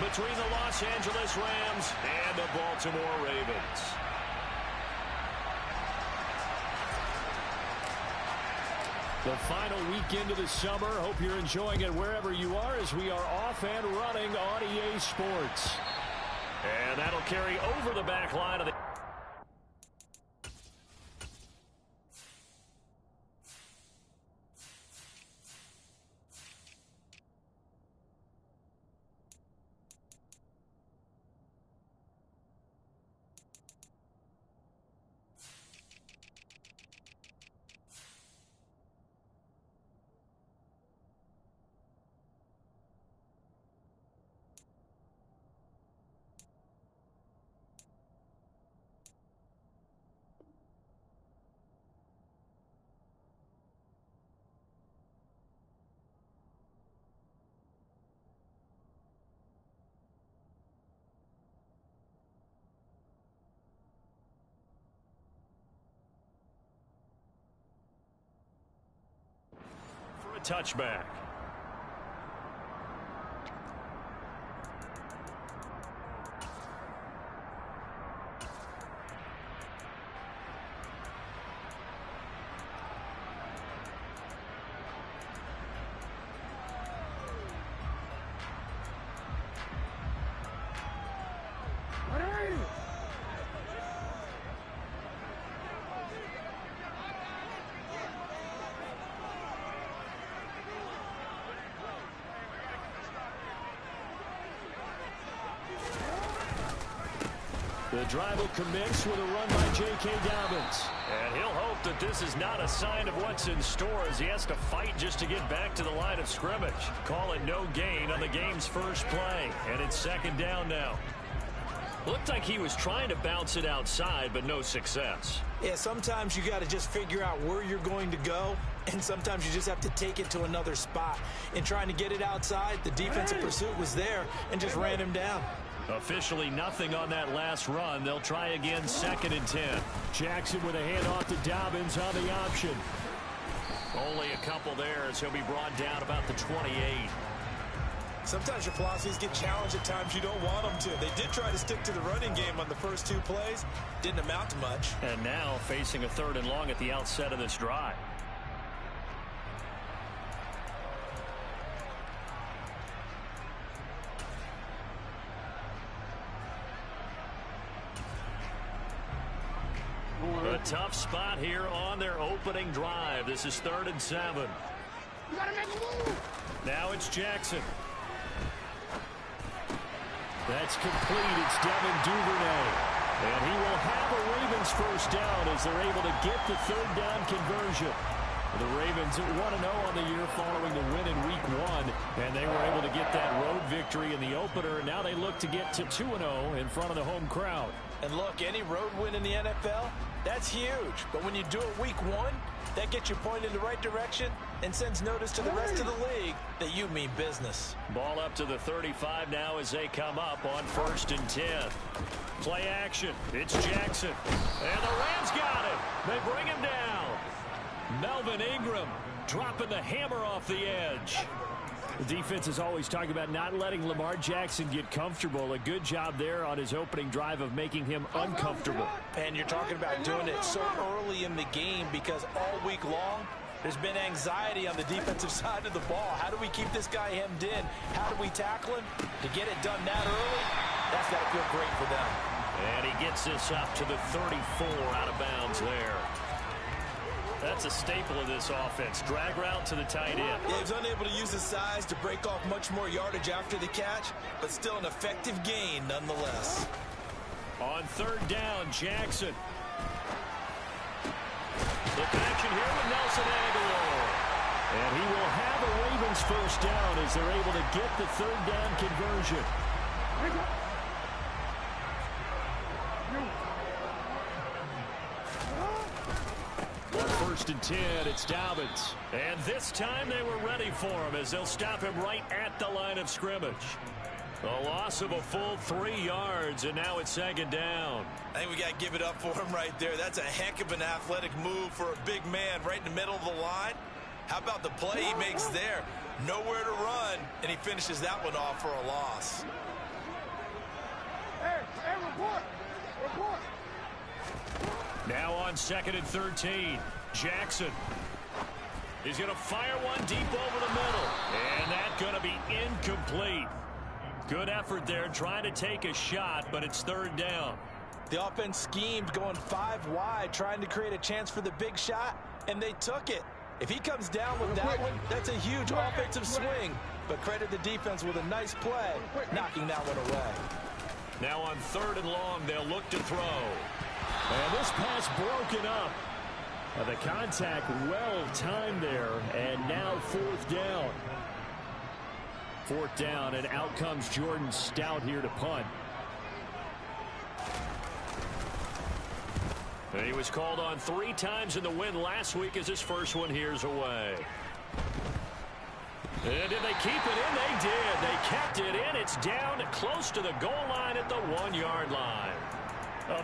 between the Los Angeles Rams and the Baltimore Ravens. The final weekend of the summer. Hope you're enjoying it wherever you are as we are off and running on EA Sports. And that'll carry over the back line of the... touchback. The drive will commence with a run by J.K. Dobbins. And he'll hope that this is not a sign of what's in store as he has to fight just to get back to the line of scrimmage. Call it no gain on the game's first play. And it's second down now. Looked like he was trying to bounce it outside, but no success. Yeah, sometimes you got to just figure out where you're going to go, and sometimes you just have to take it to another spot. In trying to get it outside, the defensive pursuit was there and just ran him down. Officially nothing on that last run. They'll try again, second and 10. Jackson with a handoff to Dobbins on the option. Only a couple there as he'll be brought down about the 28. Sometimes your philosophies get challenged at times you don't want them to. They did try to stick to the running game on the first two plays. Didn't amount to much. And now facing a third and long at the outset of this drive. A tough spot here on their opening drive. This is 3rd and 7. You gotta make a move. Now it's Jackson. That's complete. It's Devin Duvernay. And he will have a Ravens first down as they're able to get the third down conversion. The Ravens 1-0 on the year following the win in Week 1. And they were able to get that road victory in the opener. And now they look to get to 2-0 in front of the home crowd. And look, any road win in the NFL, that's huge. But when you do it Week 1, that gets you pointed in the right direction and sends notice to the rest of the league that you mean business. Ball up to the 35 now as they come up on 1st and 10. Play action. It's Jackson. And the Rams got him. They bring him down. Melvin Ingram dropping the hammer off the edge. The defense is always talking about not letting Lamar Jackson get comfortable. A good job there on his opening drive of making him uncomfortable. And you're talking about doing it so early in the game because all week long, there's been anxiety on the defensive side of the ball. How do we keep this guy hemmed in? How do we tackle him? To get it done that early, that's got to feel great for them. And he gets this up to the 34 out of bounds there. That's a staple of this offense. Drag route to the tight end. Yeah, he was unable to use his size to break off much more yardage after the catch, but still an effective gain nonetheless. On 3rd down, Jackson. Look action here with Nelson Aguilar. And he will have a Ravens first down as they're able to get the 3rd down conversion. On 1st and 10, it's Dobbins. And this time they were ready for him as they'll stop him right at the line of scrimmage. A loss of a full 3 yards, and now it's 2nd down. I think we got to give it up for him right there. That's a heck of an athletic move for a big man right in the middle of the line. How about the play he makes there? Nowhere to run, and he finishes that one off for a loss. Now on 2nd and 13. Jackson. He's going to fire one deep over the middle. And that's going to be incomplete. Good effort there trying to take a shot, but it's 3rd down. The offense schemed going 5 wide, trying to create a chance for the big shot, and they took it. If he comes down with that one, that's a huge offensive swing. But credit the defense with a nice play, knocking that one away. Now on 3rd and long, they'll look to throw. And this pass broken up. The contact well timed there, and now 4th down. 4th down, and out comes Jordan Stout here to punt. And he was called on 3 times in the win last week as his first one here's away. And did they keep it in? They did. They kept it in. It's down close to the goal line at the 1-yard line.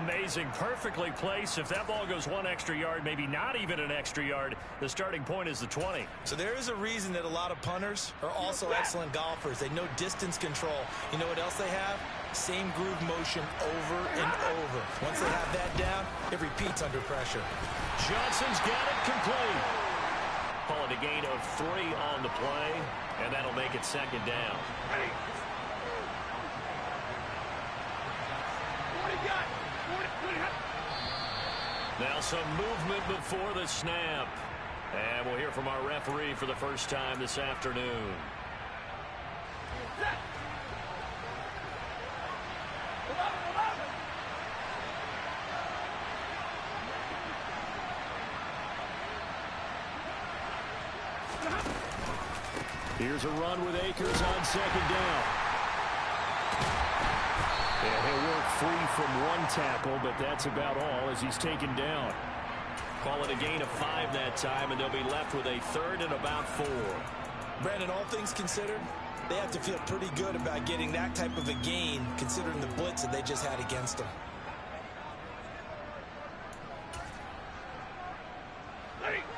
Amazing. Perfectly placed. If that ball goes 1 extra yard, maybe not even an extra yard, the starting point is the 20. So there is a reason that a lot of punters are also excellent golfers. They know distance control. You know what else they have? Same groove motion over and over. Once they have that down, it repeats under pressure. Johnson's got it complete. Call it a gain of 3 on the play, and that'll make it 2nd down. Now some movement before the snap. And we'll hear from our referee for the first time this afternoon. Here's a run with Akers on 2nd down. Yeah, he'll work free from 1 tackle, but that's about all as he's taken down. Call it a gain of 5 that time, and they'll be left with a 3rd and about 4. Brandon, all things considered, they have to feel pretty good about getting that type of a gain, considering the blitz that they just had against them.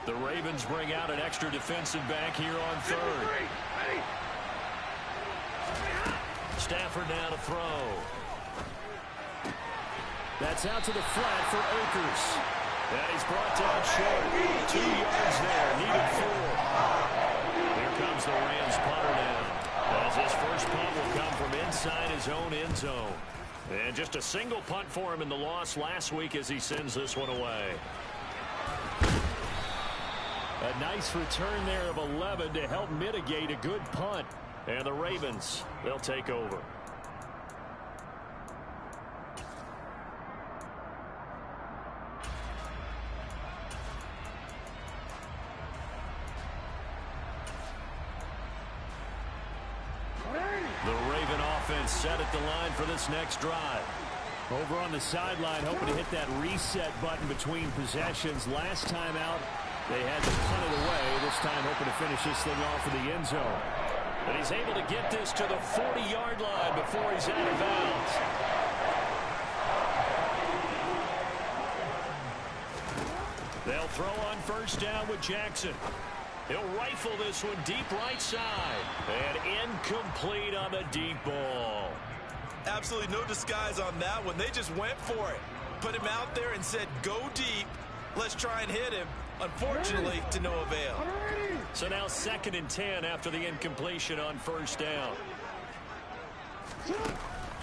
The Ravens bring out an extra defensive back here on 3rd. Stafford now to throw. That's out to the flat for Akers. And he's brought down short. 2 yards there. Needed 4. Here comes the Rams punter now. As his first punt will come from inside his own end zone. And just a single punt for him in the loss last week as he sends this one away. A nice return there of 11 to help mitigate a good punt. And the Ravens, they'll take over. The Raven offense set at the line for this next drive. Over on the sideline, hoping to hit that reset button between possessions. Last time out, they had to punt it away. This time hoping to finish this thing off in the end zone. But he's able to get this to the 40-yard line before he's out of bounds. They'll throw on 1st down with Jackson. He'll rifle this one deep right side. And incomplete on the deep ball. Absolutely no disguise on that one. They just went for it. Put him out there and said, go deep. Let's try and hit him. Unfortunately, to no avail. So now 2nd and 10 after the incompletion on 1st down.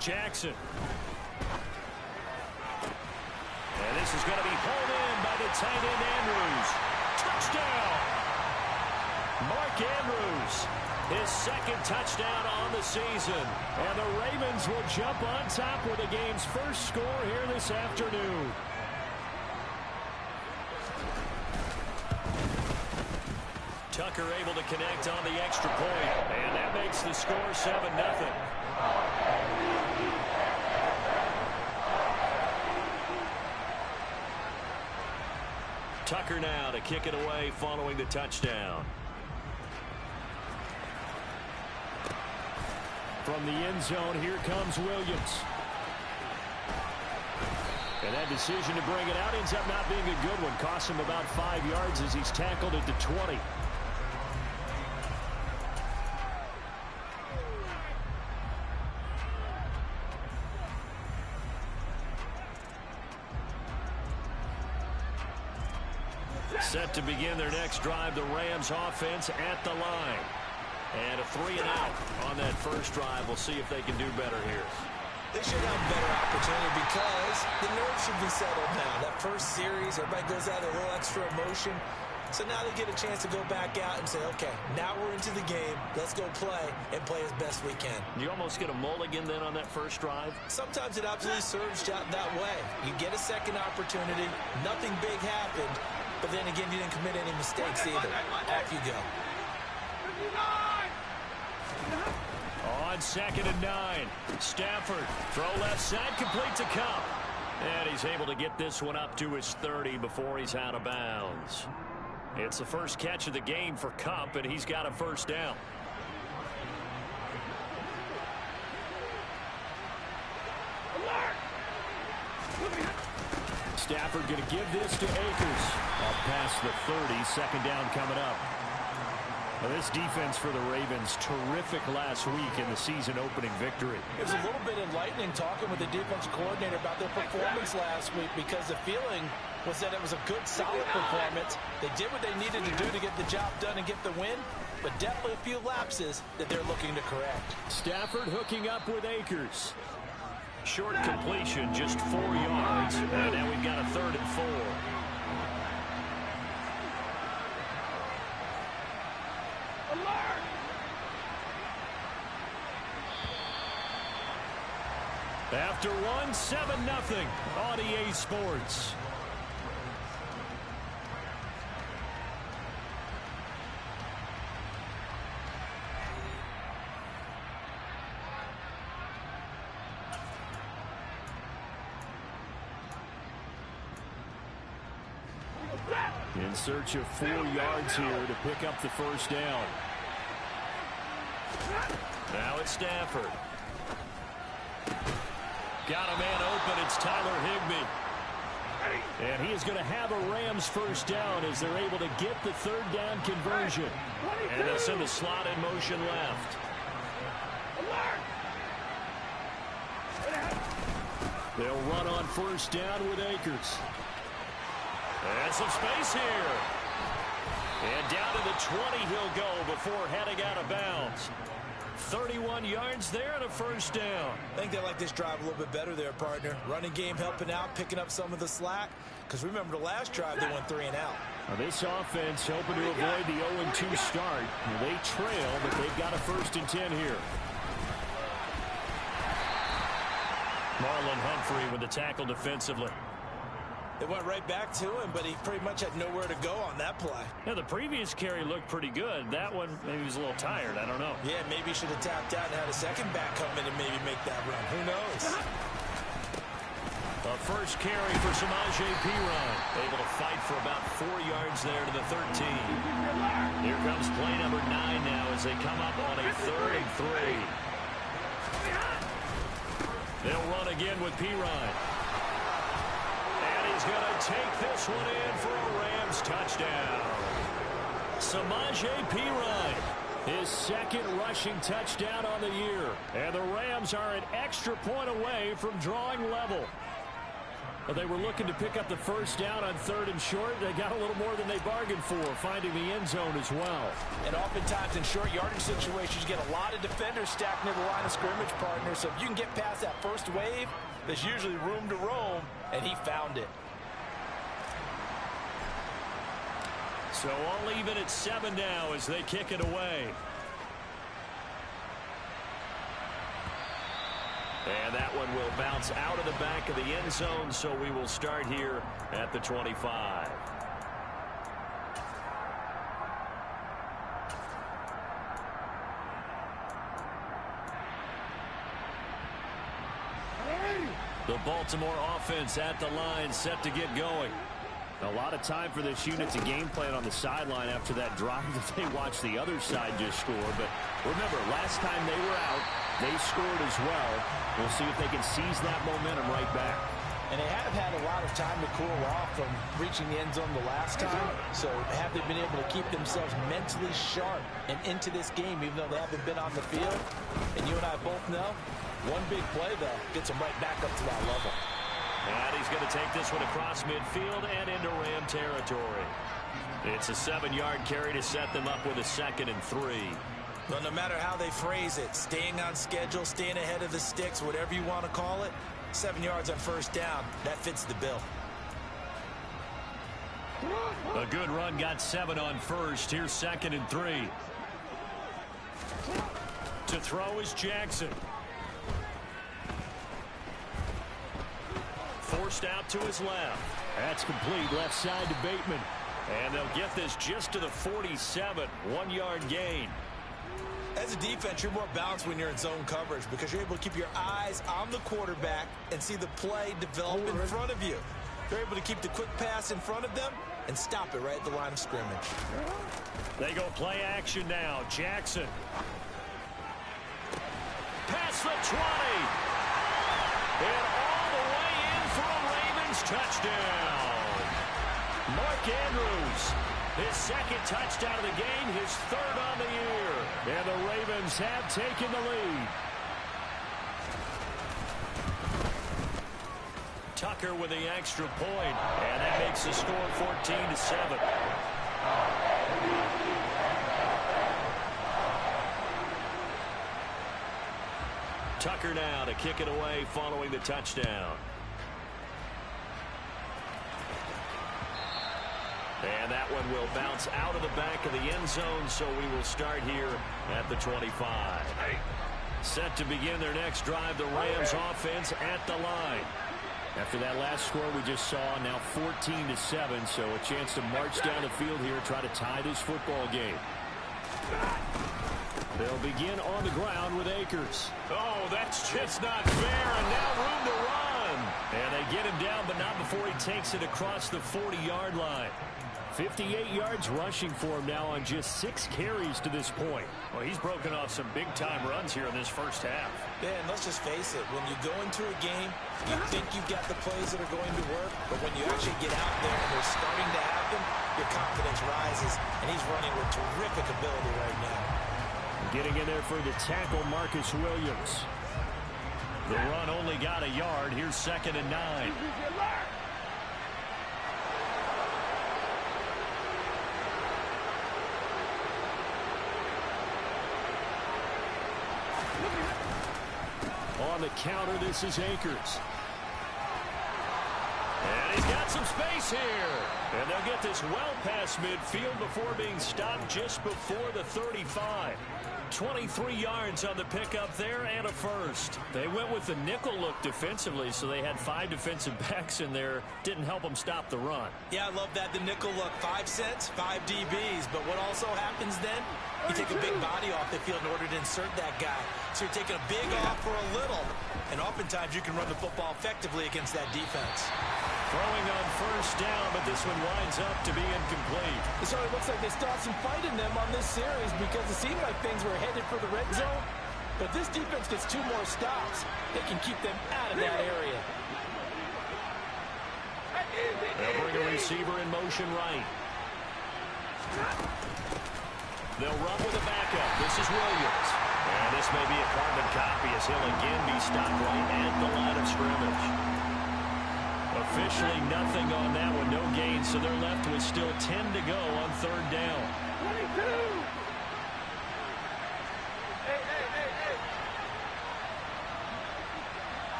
Jackson. And this is going to be pulled in by the tight end Andrews. Touchdown! Mark Andrews, his 2nd touchdown on the season. And the Ravens will jump on top with the game's first score here this afternoon. Tucker able to connect on the extra point, and that makes the score 7-0. Tucker now to kick it away following the touchdown. From the end zone, here comes Williams. And that decision to bring it out ends up not being a good one. Costs him about 5 yards as he's tackled at the 20. Set to begin their next drive, the Rams offense at the line. And a 3-and-out on that first drive. We'll see if they can do better here. They should have a better opportunity because the nerves should be settled now. That first series, everybody goes out with a little extra emotion. So now they get a chance to go back out and say, okay, now we're into the game. Let's go play and play as best we can. You almost get a mulligan then on that first drive? Sometimes it absolutely serves out that way. You get a second opportunity. Nothing big happened. But then again, you didn't commit any mistakes either. Off you go. On 2nd and 9. Stafford, throw left side, complete to Cup. And he's able to get this one up to his 30 before he's out of bounds. It's the first catch of the game for Cup, and he's got a first down. Stafford going to give this to Akers. Up past the 30, 2nd down coming up. Well, this defense for the Ravens, terrific last week in the season opening victory. It was a little bit enlightening talking with the defense coordinator about their performance last week because the feeling was that it was a good, solid performance. They did what they needed to do to get the job done and get the win, but definitely a few lapses that they're looking to correct. Stafford hooking up with Akers. Short completion, just 4 yards, and now we've got a 3rd and 4. After one, 7-0 on EA Sports. In search of 4 yards here to pick up the first down. Now it's Stafford. Got a man open. It's Tyler Higbee. And he is going to have a Rams first down as they're able to get the 3rd down conversion. And they'll send the slot in motion left. They'll run on first down with Akers. And some space here. And down to the 20 he'll go before heading out of bounds. 31 yards there and a first down. I think they like this drive a little bit better there, partner. Running game helping out, picking up some of the slack. Because remember the last drive, they went 3 and out. Now this offense hoping to avoid the 0-2 start. They trail, but they've got a 1st and 10 here. Marlon Humphrey with the tackle defensively. They went right back to him, but he pretty much had nowhere to go on that play. Now, the previous carry looked pretty good. That one, maybe he was a little tired. I don't know. Yeah, maybe he should have tapped out and had a second back come in and maybe make that run. Who knows? A first carry for Samaje Perine. Able to fight for about 4 yards there to the 13. Here comes play number 9 now as they come up on a 3rd and 3. They'll run again with Perine. He's going to take this one in for a Rams touchdown. Samaje Perine, his 2nd rushing touchdown on the year. And the Rams are an extra point away from drawing level. But they were looking to pick up the first down on 3rd and short. They got a little more than they bargained for, finding the end zone as well. And oftentimes in short yardage situations, you get a lot of defenders stacked near the line of scrimmage, partner. So if you can get past that first wave, there's usually room to roam, and he found it. So all even at 7 now as they kick it away. And that one will bounce out of the back of the end zone, so we will start here at the 25. The Baltimore offense at the line, set to get going. A lot of time for this unit to game plan on the sideline after that drive that they watched the other side just score. But remember, last time they were out, they scored as well. We'll see if they can seize that momentum right back. And they have had a lot of time to cool off from reaching the end zone the last time. So have they been able to keep themselves mentally sharp and into this game, even though they haven't been on the field? And you and I both know, one big play, though, gets them right back up to that level. And he's going to take this one across midfield and into Ram territory. It's a 7-yard carry to set them up with a 2nd and 3. Well, no matter how they phrase it, staying on schedule, staying ahead of the sticks, whatever you want to call it, 7 yards on first down, that fits the bill. A good run got 7 on first. Here's 2nd and 3. To throw is Jackson. Forced out to his left. That's complete left side to Bateman. And they'll get this just to the 47. 1-yard gain. As a defense, you're more balanced when you're in zone coverage because you're able to keep your eyes on the quarterback and see the play develop in front of you. They're able to keep the quick pass in front of them and stop it right at the line of scrimmage. They go play action now. Jackson. Past the 20. And all the way in for a Ravens touchdown. Mark Andrews, his 2nd touchdown of the game, his 3rd on the year. And the Ravens have taken the lead. Tucker with the extra point, and that makes the score 14-7. Tucker now to kick it away following the touchdown. And that one will bounce out of the back of the end zone, so we will start here at the 25. Set to begin their next drive, the Rams offense at the line. After that last score we just saw, now 14-7, so a chance to march down the field here, try to tie this football game. They'll begin on the ground with Akers. Oh, that's just not fair, and now room to run. And they get him down, but not before he takes it across the 40-yard line. 58 yards rushing for him now on just 6 carries to this point. Well, he's broken off some big-time runs here in this first half. Yeah, and let's just face it. When you go into a game, you think you've got the plays that are going to work, but when you actually get out there and they're starting to happen, your confidence rises, and he's running with terrific ability right now. Getting in there for the tackle, Marcus Williams. The run only got a yard. Here's 2nd and 9. On the counter, this is Akers. And he's got some space here. And they'll get this well past midfield before being stopped just before the 35. 23 yards on the pickup there and a first. They went with the nickel look defensively, so they had 5 defensive backs in there. Didn't help them stop the run. Yeah, I love that, the nickel look. 5 cents, 5 DBs. But what also happens then, you take a big body off the field in order to insert that guy. So you're taking a big off for a little. And oftentimes you can run the football effectively against that defense. Throwing on first down, but this one winds up to be incomplete. It sort of looks like they still have some fight in them on this series because it seemed like things were headed for the red zone. But this defense gets 2 more stops. They can keep them out of that area. They'll bring a receiver in motion right. They'll run with a backup. This is Williams. And this may be a carbon copy as he'll again be stopped right at the line of scrimmage. Officially nothing on that one, no gain, so they're left with still 10 to go on 3rd down.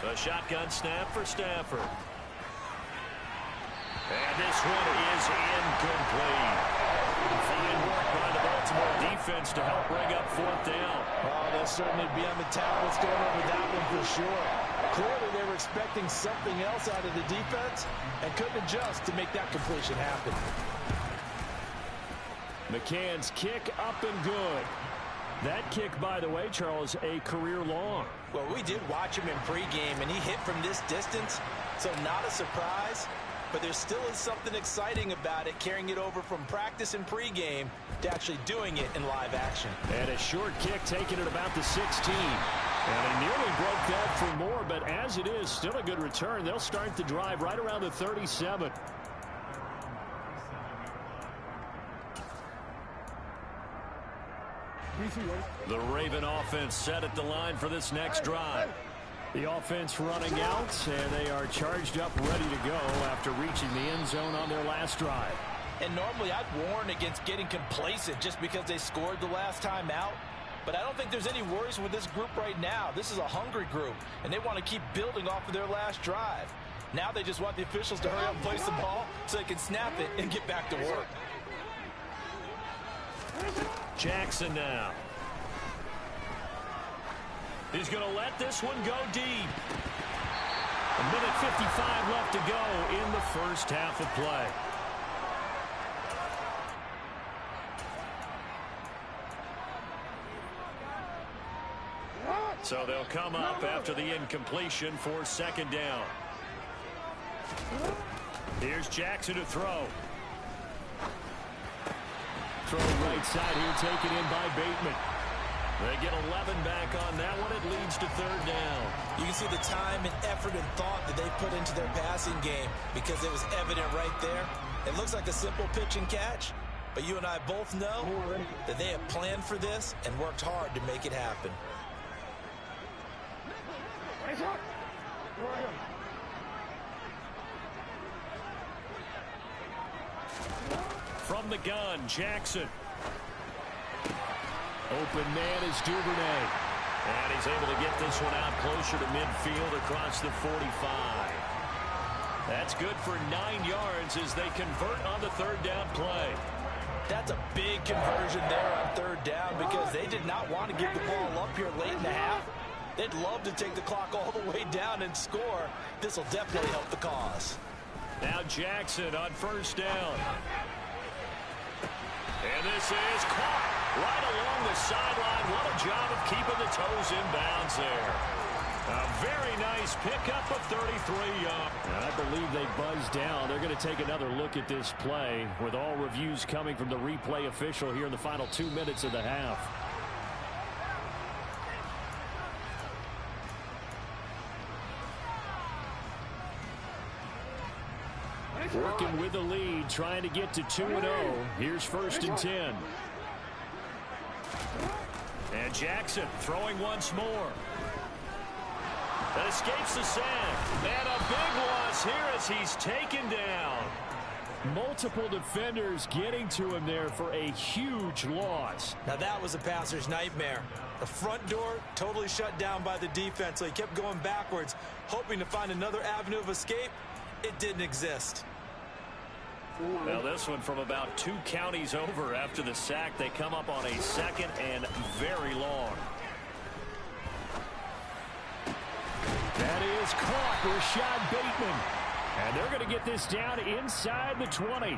22! A shotgun snap for Stafford. And this one is incomplete. Fine work by the Baltimore defense to help bring up 4th down. Oh, they'll certainly be on the tablets going over that one for sure. Clearly they were expecting something else out of the defense and couldn't adjust to make that completion happen. McCann's kick up and good. That kick, by the way, Charles, a career long. Well, we did watch him in pregame, and he hit from this distance, so not a surprise. But there still is something exciting about it, carrying it over from practice and pregame to actually doing it in live action. And a short kick taken at about the 16. And he nearly broke that for more, but as it is, still a good return. They'll start the drive right around the 37. The Raven offense set at the line for this next drive. The offense running out, and they are charged up, ready to go after reaching the end zone on their last drive. And normally I'd warn against getting complacent just because they scored the last time out. But I don't think there's any worries with this group right now. This is a hungry group, and they want to keep building off of their last drive. Now they just want the officials to hurry up and place the ball so they can snap it and get back to work. Jackson now. He's going to let this one go deep. A minute 55 left to go in the first half of play. So they'll come up after the incompletion for second down. Here's Jackson to throw. Throw right side here, taken in by Bateman. They get 11 back on that one. It leads to third down. You can see the time and effort and thought that they put into their passing game because it was evident right there. It looks like a simple pitch and catch, but you and I both know that they have planned for this and worked hard to make it happen. From the gun, Jackson. Open man is Duvernay. And he's able to get this one out closer to midfield across the 45. That's good for 9 yards as they convert on the third down play. That's a big conversion there on third down because they did not want to give the ball up here late in the half. They'd love to take the clock all the way down and score. This will definitely help the cause. Now Jackson on first down. And this is caught right along the sideline. What a job of keeping the toes in bounds there. A very nice pickup of 33 yards. I believe they buzzed down. They're going to take another look at this play with all reviews coming from the replay official here in the final 2 minutes of the half. Working with the lead, trying to get to 2-0. Here's first and 10. And Jackson throwing once more. That escapes the sack. And a big loss here as he's taken down. Multiple defenders getting to him there for a huge loss. Now that was a passer's nightmare. The front door totally shut down by the defense, so he kept going backwards, hoping to find another avenue of escape. It didn't exist. Now this one from about 2 counties over after the sack. They come up on a second and very long. That is caught. Rashad Bateman. And they're going to get this down inside the 20.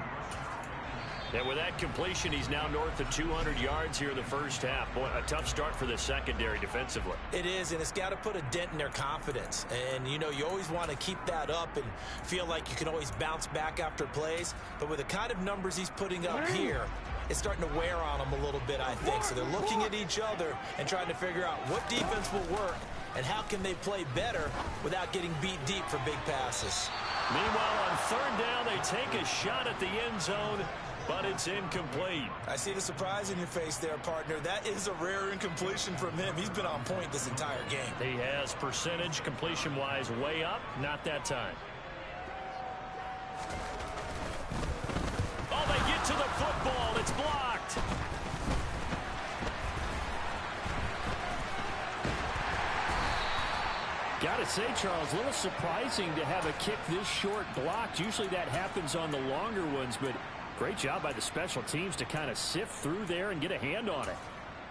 And with that completion, he's now north of 200 yards here in the first half. Boy, a tough start for the secondary defensively. It is, and it's got to put a dent in their confidence. And, you know, you always want to keep that up and feel like you can always bounce back after plays. But with the kind of numbers he's putting up here, it's starting to wear on them a little bit, I think. So they're looking at each other and trying to figure out what defense will work and how can they play better without getting beat deep for big passes. Meanwhile, on third down, they take a shot at the end zone, but it's incomplete. I see the surprise in your face there, partner. That is a rare incompletion from him. He's been on point this entire game. He has percentage completion-wise way up. Not that time. Oh, they get to the football. It's blocked. Got to say, Charles, a little surprising to have a kick this short blocked. Usually that happens on the longer ones, but great job by the special teams to kind of sift through there and get a hand on it.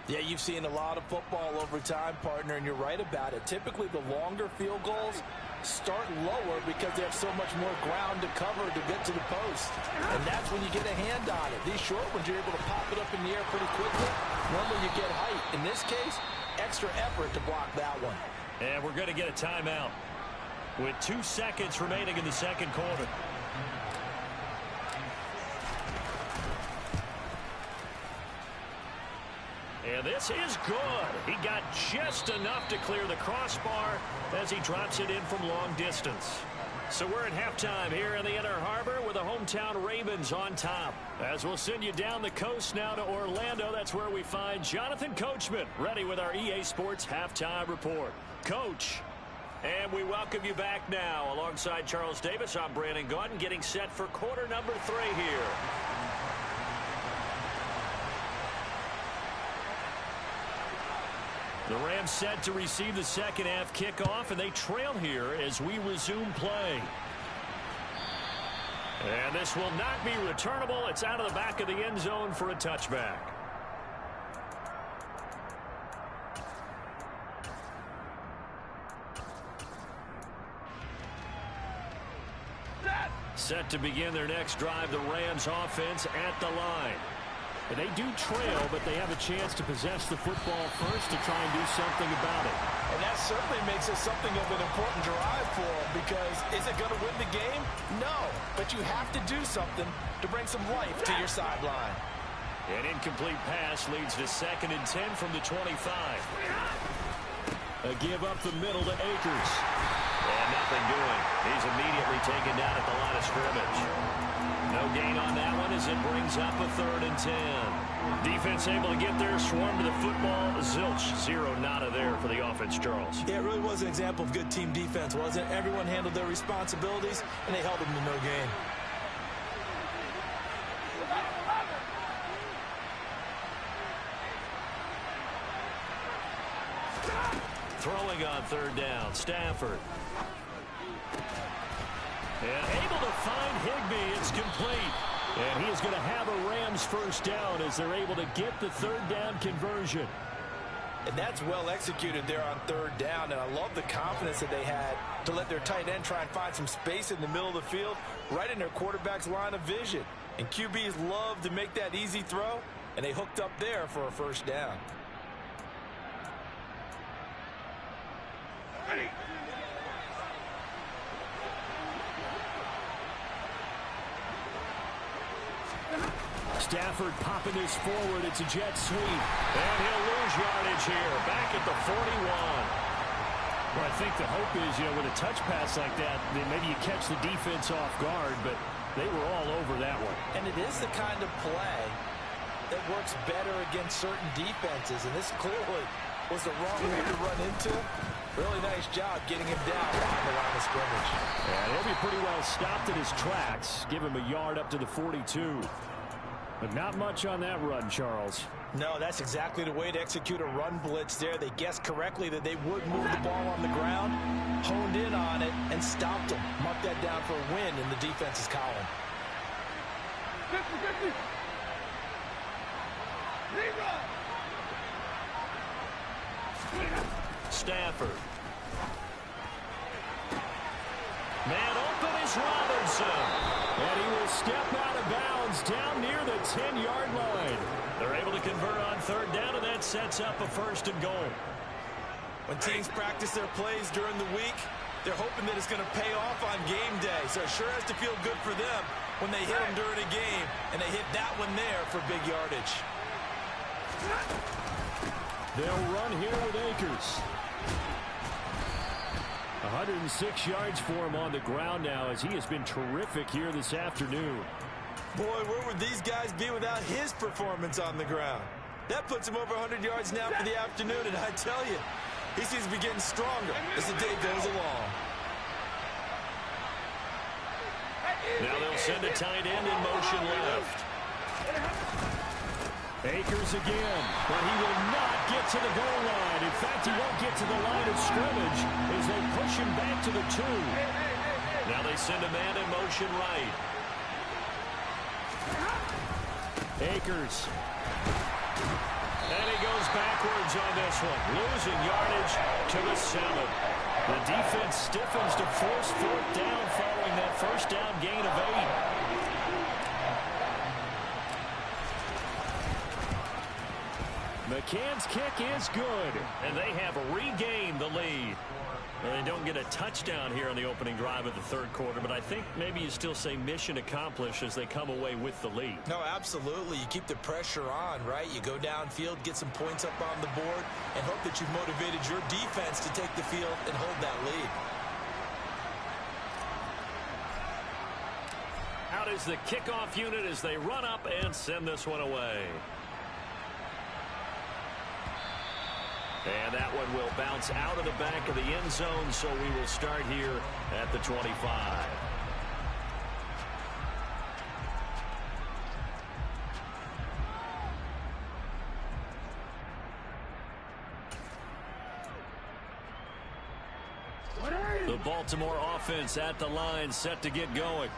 Yeah, you've seen a lot of football over time, partner, and you're right about it. Typically, the longer field goals start lower because they have so much more ground to cover to get to the post. And that's when you get a hand on it. These short ones, you're able to pop it up in the air pretty quickly. Normally, you get height. In this case, extra effort to block that one. And we're going to get a timeout with 2 seconds remaining in the second quarter. And this is good. He got just enough to clear the crossbar as he drops it in from long distance. So we're at halftime here in the Inner Harbor with the hometown Ravens on top. As we'll send you down the coast now to Orlando, that's where we find Jonathan Coachman ready with our EA Sports Halftime Report. Coach, and we welcome you back now. Alongside Charles Davis, I'm Brandon Gaudin, getting set for quarter number 3 here. The Rams set to receive the second half kickoff, and they trail here as we resume play. And this will not be returnable. It's out of the back of the end zone for a touchback. Set to begin their next drive, the Rams offense at the line. And they do trail, but they have a chance to possess the football first to try and do something about it. And that certainly makes it something of an important drive for them, because is it going to win the game? No, but you have to do something to bring some life to your sideline. An incomplete pass leads to 2nd and 10 from the 25. A give up the middle to Akers. And nothing doing. He's immediately taken down at the line of scrimmage. No gain on that one as it brings up a 3rd and 10. Defense able to get there, swarm to the football. Zilch, 0 nada there for the offense, Charles. Yeah, it really was an example of good team defense, wasn't it? Everyone handled their responsibilities, and they held them to no gain. Throwing on 3rd down, Stafford. And able to find Higbee. It's complete. And he is going to have a Rams first down as they're able to get the 3rd down conversion. And that's well executed there on 3rd down. And I love the confidence that they had to let their tight end try and find some space in the middle of the field, right in their quarterback's line of vision. And QBs love to make that easy throw, and they hooked up there for a first down. Stafford popping this forward. It's a jet sweep. And he'll lose yardage here. Back at the 41. Well, I think the hope is, with a touch pass like that, then maybe you catch the defense off guard, but they were all over that one. And it is the kind of play that works better against certain defenses, and this clearly was the wrong way to run into him. Really nice job getting him down behind the line of scrimmage. Yeah, he'll be pretty well stopped in his tracks. Give him a yard up to the 42. But not much on that run, Charles. No, that's exactly the way to execute a run blitz there. They guessed correctly that they would move the ball on the ground, honed in on it, and stopped them. Mark that down for a win in the defense's column. 50-50. Stafford. Man open is Robinson. And he will step out of bounds down near the 10-yard line. They're able to convert on 3rd down, and that sets up a 1st and goal. When teams practice their plays during the week, they're hoping that it's going to pay off on game day. So it sure has to feel good for them when they hit them during a game, and they hit that one there for big yardage. They'll run here with Akers. 106 yards for him on the ground now, as he has been terrific here this afternoon. Boy, where would these guys be without his performance on the ground? That puts him over 100 yards now for the afternoon, and I tell you, he seems to be getting stronger as the day goes along. Now they'll send a tight end in motion left. Akers again, but he will not get to the goal line. In fact, he won't get to the line of scrimmage as they push him back to the 2. Now they send a man in motion right. Akers. And he goes backwards on this one, losing yardage to the 7. The defense stiffens to force 4th down following that first down gain of 8. McCann's kick is good, and they have regained the lead. Well, they don't get a touchdown here on the opening drive of the 3rd quarter, but I think maybe you still say mission accomplished as they come away with the lead. No, absolutely. You keep the pressure on, right? You go downfield, get some points up on the board, and hope that you've motivated your defense to take the field and hold that lead. is the kickoff unit as they run up and send this one away. And that one will bounce out of the back of the end zone, so we will start here at the 25. The Baltimore offense at the line, set to get going.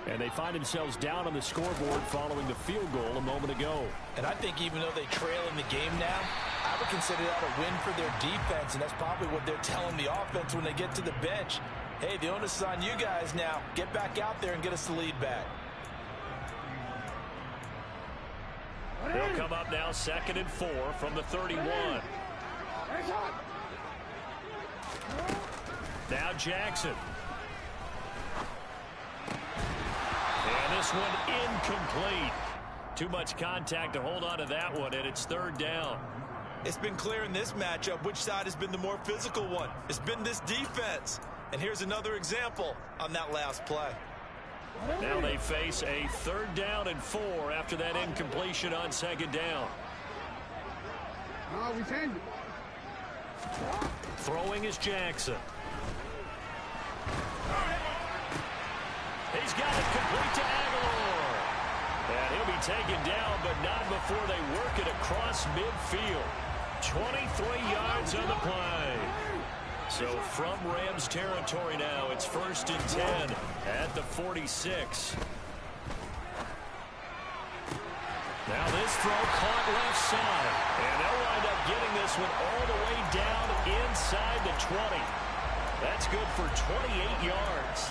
And they find themselves down on the scoreboard following the field goal a moment ago. And I think even though they trail in the game now, I would consider that a win for their defense, and that's probably what they're telling the offense when they get to the bench. Hey, the onus is on you guys now. Get back out there and get us the lead back. They'll come up now 2nd and 4 from the 31. Now Jackson. And this one incomplete. Too much contact to hold on to that one, and it's 3rd down. It's been clear in this matchup which side has been the more physical one. It's been this defense. And here's another example on that last play. Now they face a 3rd down and 4 after that incompletion on 2nd down. No, we changed it. Throwing is Jackson. He's got it complete to Aguilar. And he'll be taken down, but not before they work it across midfield. 23 yards on the play. So from Rams territory now, it's 1st and 10 at the 46. Now this throw caught left side. And they'll wind up getting this one all the way down inside the 20. That's good for 28 yards.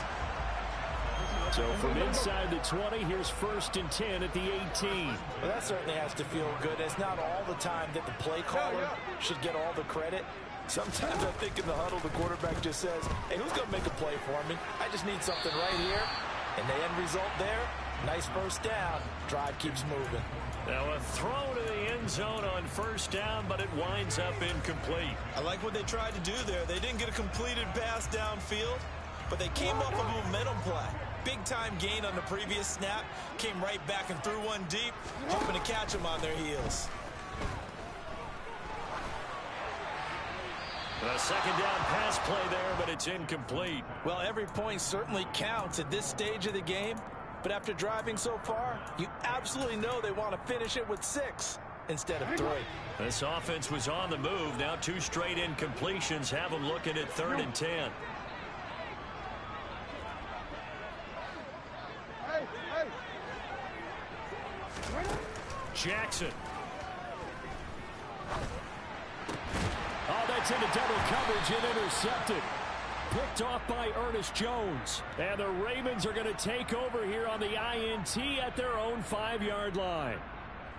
So from inside the 20, here's 1st and 10 at the 18. Well, that certainly has to feel good. It's not all the time that the play caller should get all the credit. Sometimes I think in the huddle, the quarterback just says, hey, who's going to make a play for me? I just need something right here. And the end result there, nice 1st down. Drive keeps moving. Now a throw to the end zone on 1st down, but it winds up incomplete. I like what they tried to do there. They didn't get a completed pass downfield, but they came off a momentum play. Big-time gain on the previous snap. Came right back and threw one deep, hoping to catch them on their heels. A 2nd down pass play there, but it's incomplete. Well, every point certainly counts at this stage of the game. But after driving so far, you absolutely know they want to finish it with 6 instead of 3. This offense was on the move. Now 2 straight incompletions have them looking at 3rd and 10. Jackson. Oh, that's into double coverage and intercepted. Picked off by Ernest Jones. And the Ravens are going to take over here on the INT at their own 5-yard line.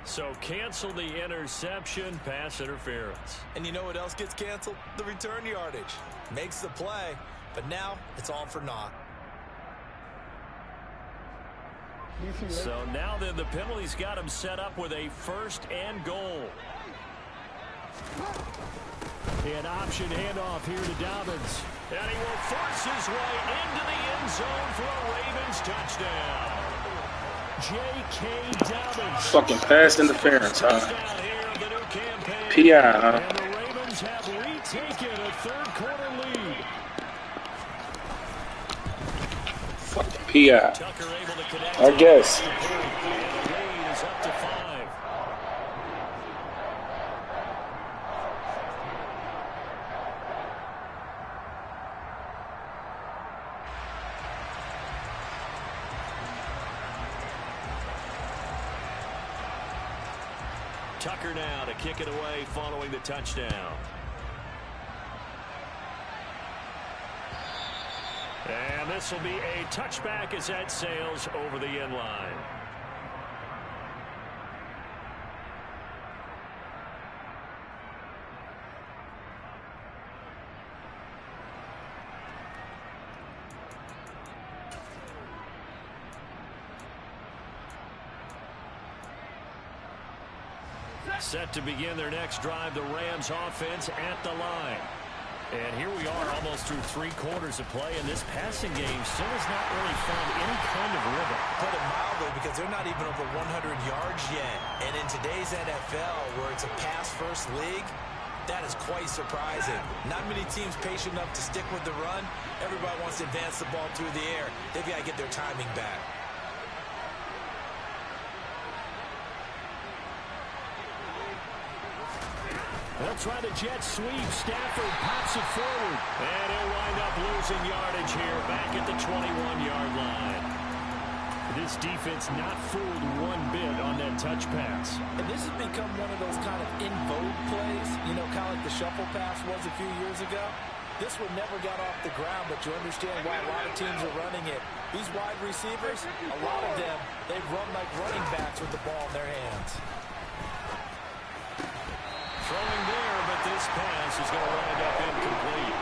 So cancel the interception, pass interference. And you know what else gets canceled? The return yardage. Makes the play, but now it's all for naught. So now then the penalty's got him set up with a 1st and goal. An option handoff here to Dobbins. And he will force his way into the end zone for a Ravens touchdown. J.K. Dobbins. Fucking pass interference, huh? PI, huh? And the Ravens have retaken a 3rd quarter lead. Fucking PI. Tucker able to connect. I guess. And the lead is up to 5. Tucker now to kick it away following the touchdown. And this will be a touchback as that sails over the end line. Set to begin their next drive, the Rams offense at the line. And here we are almost through 3 quarters of play, and this passing game still has not really found any kind of rhythm. Put it mildly, because they're not even over 100 yards yet. And in today's NFL, where it's a pass-first league, that is quite surprising. Not many teams patient enough to stick with the run. Everybody wants to advance the ball through the air. They've got to get their timing back. They'll try the jet sweep. Stafford pops it forward. And he'll wind up losing yardage here back at the 21-yard line. This defense not fooled one bit on that touch pass. And this has become one of those kind of in vogue plays, you know, kind of like the shuffle pass was a few years ago. This one never got off the ground, but you understand why a lot of teams are running it. These wide receivers, a lot of them, they run like running backs with the ball in their hands. Throwing there, but this pass is going to wind up incomplete.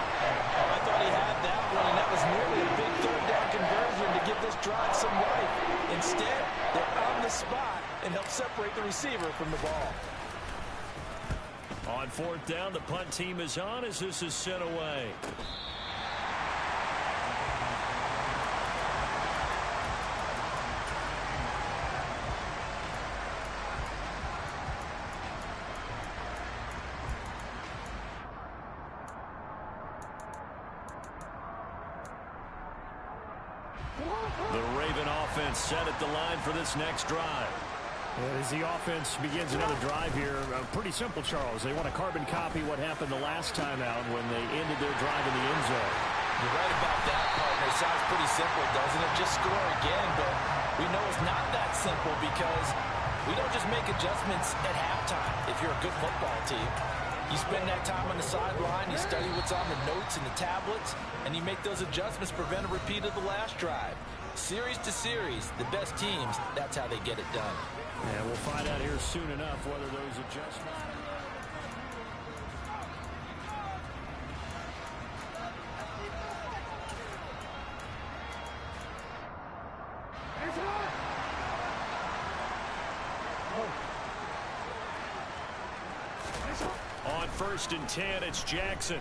I thought he had that one, and that was nearly a big third down conversion to give this drive some life. Instead, they're on the spot and help separate the receiver from the ball. On 4th down, the punt team is on as this is sent away. The Raven offense set at the line for this next drive. As the offense begins another drive here, pretty simple, Charles. They want to carbon copy what happened the last time out when they ended their drive in the end zone. You're right about that, partner. It sounds pretty simple, doesn't it? Just score again, but we know it's not that simple because we don't just make adjustments at halftime if you're a good football team. You spend that time on the sideline, you study what's on the notes and the tablets, and you make those adjustments to prevent a repeat of the last drive. Series to series, the best teams, that's how they get it done. And we'll find out here soon enough whether those adjustments... On 1st and 10, it's Jackson.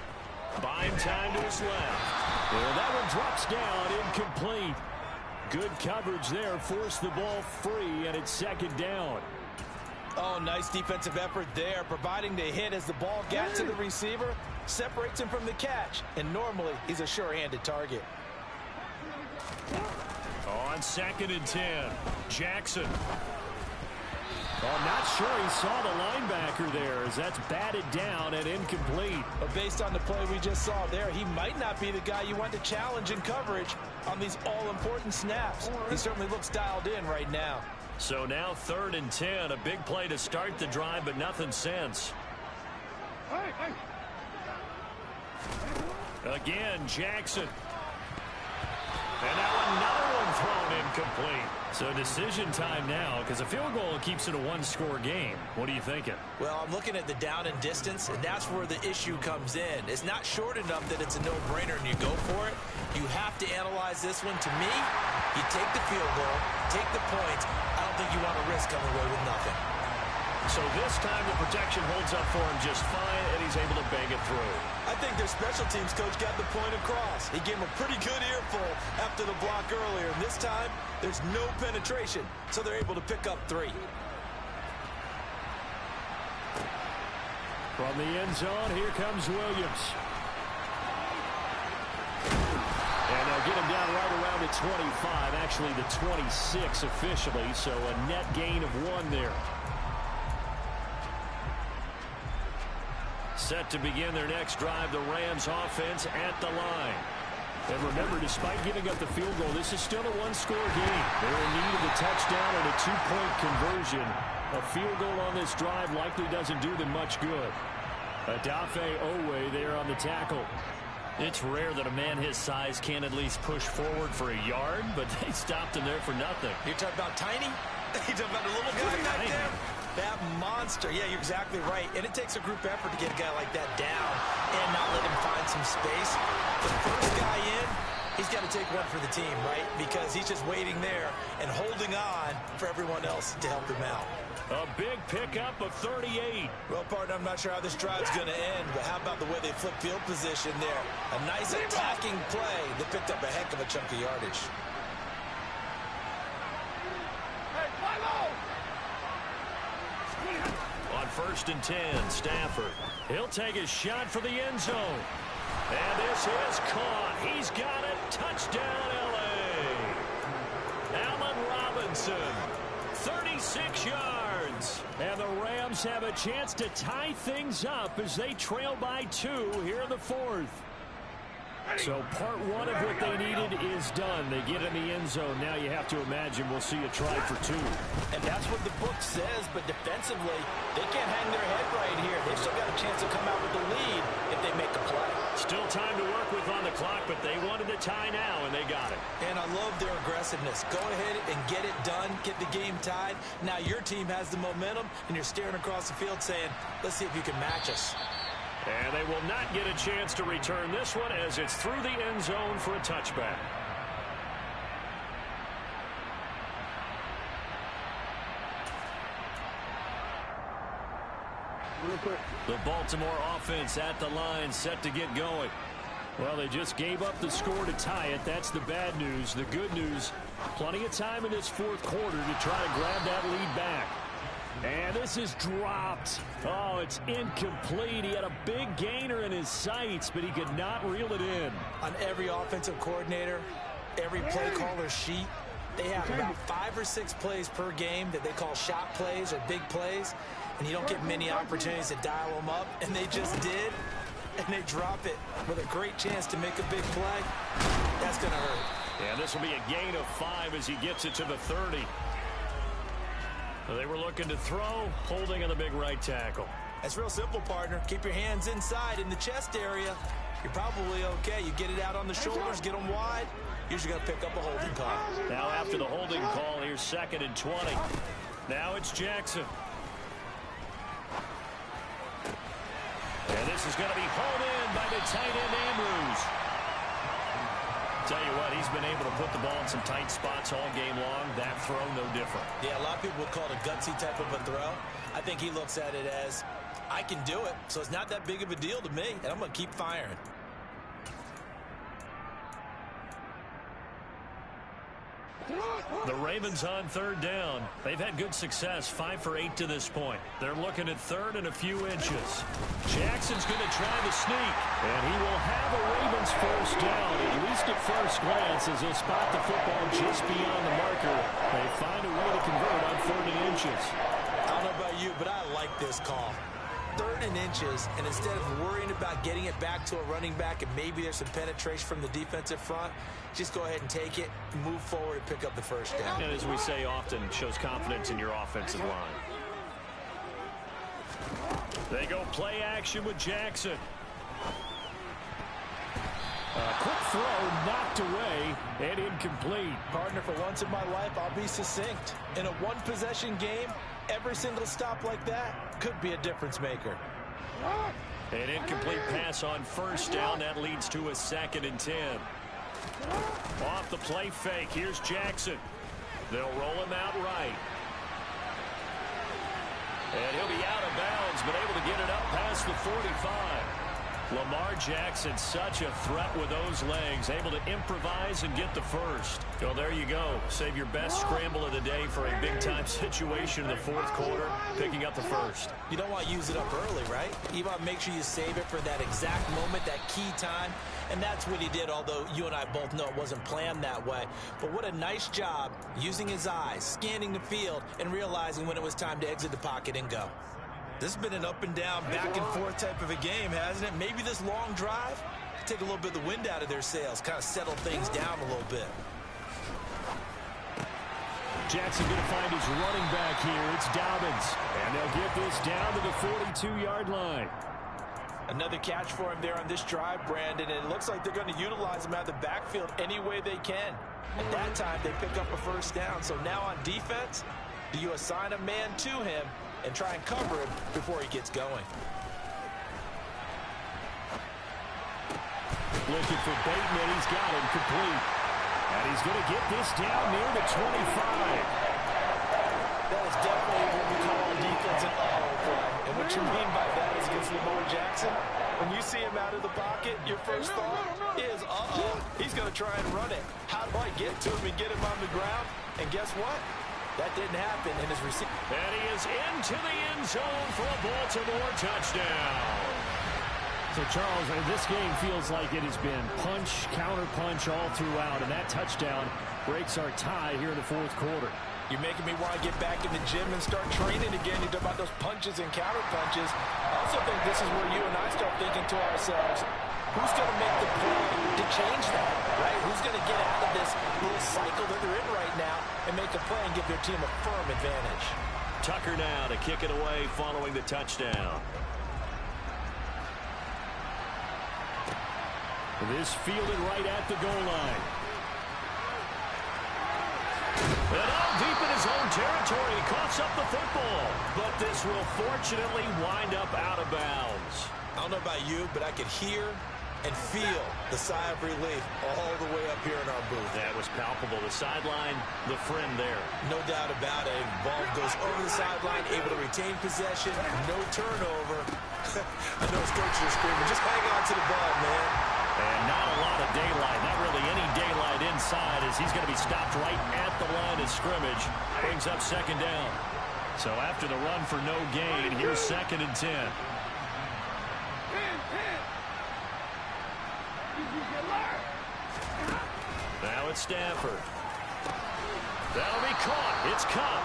Buying time to his left. Well, that one drops down, incomplete. Good coverage there, forced the ball free, and it's 2nd down. Oh, nice defensive effort there, providing the hit as the ball got to the receiver, separates him from the catch, and normally he's a sure-handed target. On 2nd and 10, Jackson. Oh, not sure he saw the linebacker there as that's batted down and incomplete. But based on the play we just saw there, he might not be the guy you want to challenge in coverage on these all-important snaps. He certainly looks dialed in right now. So now 3rd and 10, a big play to start the drive, but nothing since. Again, Jackson. And now another one thrown incomplete. So decision time now, because a field goal keeps it a one-score game. What are you thinking? Well, I'm looking at the down and distance, and that's where the issue comes in. It's not short enough that it's a no-brainer and you go for it. You have to analyze this one. To me, you take the field goal, take the points. I don't think you want to risk coming away with nothing. So this time the protection holds up for him just fine, and he's able to bang it through. I think their special teams coach got the point across. He gave him a pretty good earful after the block earlier. And this time, there's no penetration, so they're able to pick up 3. From the end zone, here comes Williams. And they'll get him down right around the 25, actually the 26 officially, so a net gain of 1 there. Set to begin their next drive, the Rams offense at the line. And remember, despite giving up the field goal, this is still a one-score game. They're in need of a touchdown and a 2-point conversion. A field goal on this drive likely doesn't do them much good. Adafe Owe there on the tackle. It's rare that a man his size can at least push forward for a yard, but they stopped him there for nothing. You're talking about tiny? You're talking about a little guy back there? That monster. Yeah, you're exactly right. And it takes a group effort to get a guy like that down and not let him find some space. The first guy in, he's got to take one for the team, right? Because he's just waiting there and holding on for everyone else to help him out. A big pickup of 38. Well, partner, I'm not sure how this drive's going to end, but how about the way they flip field position there? A nice attacking play that picked up a heck of a chunk of yardage. On 1st and 10, Stafford. He'll take a shot for the end zone. And this is caught. He's got it. Touchdown, L.A. Allen Robinson, 36 yards. And the Rams have a chance to tie things up as they trail by 2 here in the 4th. So part 1 of what they needed is done. They get in the end zone. Now you have to imagine we'll see a try for 2. And that's what the book says, but defensively, they can't hang their head right here. They've still got a chance to come out with the lead if they make a play. Still time to work with on the clock, but they wanted the tie now, and they got it. And I love their aggressiveness. Go ahead and get it done, get the game tied. Now your team has the momentum, and you're staring across the field saying, let's see if you can match us. And they will not get a chance to return this one as it's through the end zone for a touchback. The Baltimore offense at the line, set to get going. Well, they just gave up the score to tie it. That's the bad news. The good news, plenty of time in this 4th quarter to try to grab that lead back. And this is dropped. Oh, it's incomplete. He had a big gainer in his sights, but he could not reel it in. On every offensive coordinator, every play caller sheet, they have about 5 or 6 plays per game that they call shot plays or big plays, and you don't get many opportunities to dial them up, and they just did, and they drop it with a great chance to make a big play. That's going to hurt. And this will be a gain of 5 as he gets it to the 30. They were looking to throw, holding on the big right tackle. That's real simple, partner. Keep your hands inside in the chest area. You're probably okay. You get it out on the shoulders, get them wide. Usually going to pick up a holding call. Now after the holding call, here's 2nd and 20. Now it's Jackson. And this is going to be hauled in by the tight end Andrews. Tell you what, he's been able to put the ball in some tight spots all game long. That throw, no different. Yeah, a lot of people would call it a gutsy type of a throw. I think he looks at it as, I can do it, so it's not that big of a deal to me, and I'm going to keep firing. The Ravens on 3rd down. They've had good success, 5 for 8 to this point. They're looking at 3rd and a few inches. Jackson's going to try the sneak, and he will have a Ravens first down, at least at first glance, as he'll spot the football just beyond the marker. They find a way to convert on 3rd and inches. I don't know about you, but I like this call. 3rd and inches, and instead of worrying about getting it back to a running back and maybe there's some penetration from the defensive front, just go ahead and take it, move forward, and pick up the first down. And as we say often, shows confidence in your offensive line. They go play action with Jackson. A quick throw knocked away and incomplete. Partner, for once in my life, I'll be succinct. In a one-possession game, every single stop like that could be a difference maker. An incomplete pass on 1st down. That leads to a 2nd and 10. Off the play fake. Here's Jackson. They'll roll him out right. And he'll be out of bounds, but able to get it up past the 45. Lamar Jackson, such a threat with those legs, able to improvise and get the first. So there you go. Save your best scramble of the day for a big-time situation in the 4th quarter, picking up the first. You don't want to use it up early, right? You want to make sure you save it for that exact moment, that key time, and that's what he did, although you and I both know it wasn't planned that way. But what a nice job using his eyes, scanning the field, and realizing when it was time to exit the pocket and go. This has been an up and down, back and forth type of a game, hasn't it? Maybe this long drive take a little bit of the wind out of their sails, kind of settle things down a little bit. Jackson going to find his running back here. It's Dobbins. And they'll get this down to the 42-yard line. Another catch for him there on this drive, Brandon. And it looks like they're going to utilize him out of the backfield any way they can. At that time, they pick up a first down. So now on defense, do you assign a man to him and try and cover him before he gets going? Looking for Bateman. He's got him complete. And he's going to get this down near the 25. That is definitely what we call what you mean by that is against Lamar Jackson. When you see him out of the pocket, your first thought is, he's going to try and run it. How do I get to him and get him on the ground? And guess what? That didn't happen in his receiver. And he is into the end zone for a Baltimore touchdown. So, Charles, this game feels like it has been punch, counter-punch all throughout, and that touchdown breaks our tie here in the fourth quarter. You're making me want to get back in the gym and start training again. You talk about those punches and counter punches. I also think this is where you and I start thinking to ourselves, who's going to make the play to change that, right? Who's going to get out of this little cycle that they're in right now and make a play and give their team a firm advantage? Tucker now to kick it away following the touchdown. This fielded right at the goal line. And all deep in his own territory, he coughs up the football. But this will fortunately wind up out of bounds. I don't know about you, but I could hear and feel the sigh of relief all the way up here in our booth. That was palpable. The sideline, the friend there. No doubt about it. Ball goes over the sideline, able to retain possession, no turnover. I know his coaches are screaming, just hang on to the ball, man. And not a lot of daylight, not really any daylight inside, as he's going to be stopped right at the line of scrimmage. Brings up second down. So after the run for no gain, here's 2nd and 10. Now it's Stafford. That'll be caught. It's Cup.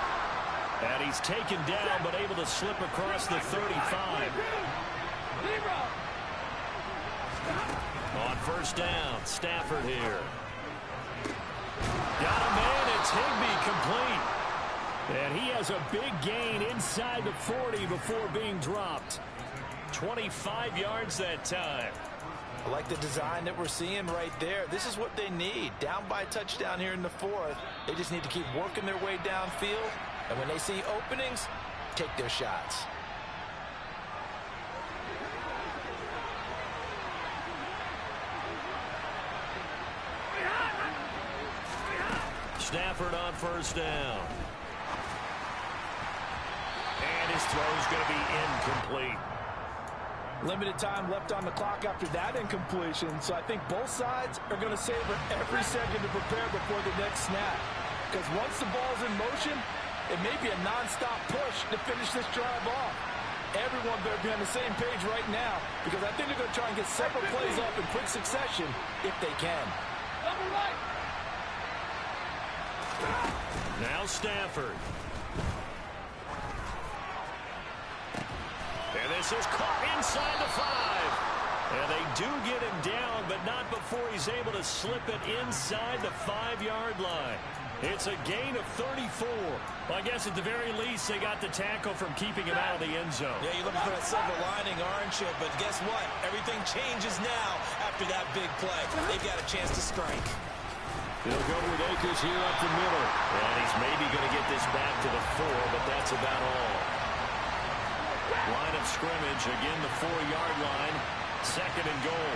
And he's taken down, but able to slip across the 35. On first down, Stafford here. Got a man, it's Higbee, complete. And he has a big gain inside the 40 before being dropped. 25 yards that time. I like the design that we're seeing right there. This is what they need. Down by a touchdown here in the 4th. They just need to keep working their way downfield. And when they see openings, take their shots. Stafford on first down. And his throw's going to be incomplete. Limited time left on the clock after that incompletion, so I think both sides are going to savor every second to prepare before the next snap. Because once the ball's in motion, it may be a non-stop push to finish this drive off. Everyone better be on the same page right now, because I think they're going to try and get several plays off in quick succession if they can. Now Stafford. And this is caught inside the 5. And they do get him down, but not before he's able to slip it inside the 5-yard line. It's a gain of 34. Well, I guess at the very least, they got the tackle from keeping him out of the end zone. Yeah, you're looking for that silver lining, aren't you? But guess what? Everything changes now after that big play. They've got a chance to strike. They'll go with Akers here up the middle. And he's maybe going to get this back to the 4, but that's about all. Line of scrimmage, again the 4-yard line. 2nd and goal.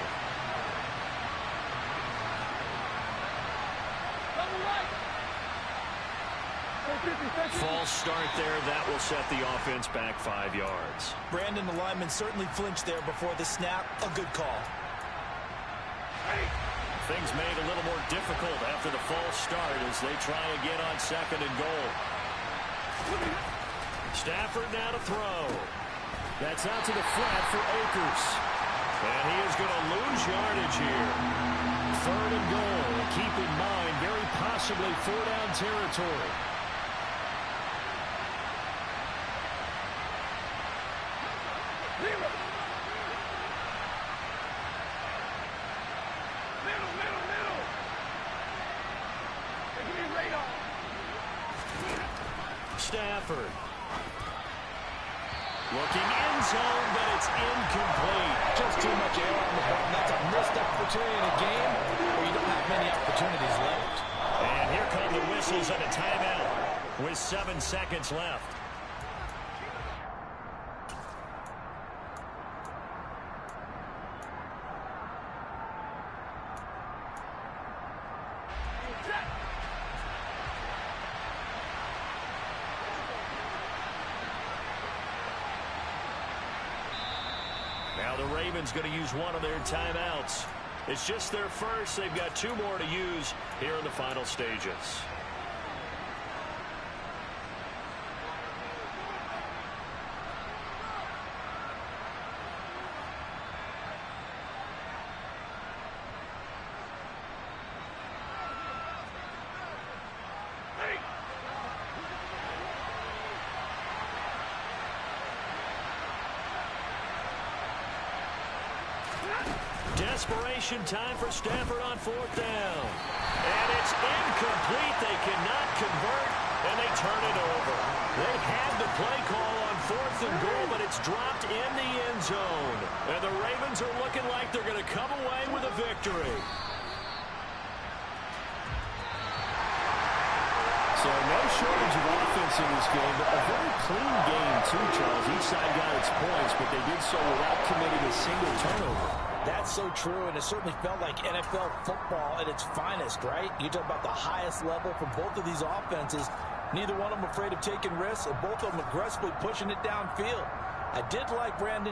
False start there. That will set the offense back 5 yards. Brandon, the lineman, certainly flinched there before the snap. A good call. Things made a little more difficult after the false start as they try again on 2nd and goal. Stafford now to throw. That's out to the flat for Akers. And he is going to lose yardage here. 3rd and goal. Keep in mind, very possibly 4-down territory. Stafford. Looking end zone, but it's incomplete. Just too much air on the ball. That's a missed opportunity in a game where you don't have many opportunities left. And here come the whistles and a timeout with 7 seconds left. Ravens going to use one of their timeouts. It's just their first. They've got 2 more to use here in the final stages. Desperation time for Stafford on 4th down. And it's incomplete. They cannot convert, and they turn it over. They had the play call on 4th and goal, but it's dropped in the end zone. And the Ravens are looking like they're going to come away with a victory. So no shortage of offense in this game, but a very clean game too, Charles. Each side got its points, but they did so without committing a single turnover. That's so true, and it certainly felt like NFL football at its finest, right? You talk about the highest level for both of these offenses. Neither one of them afraid of taking risks, and both of them aggressively pushing it downfield. I did like Brandon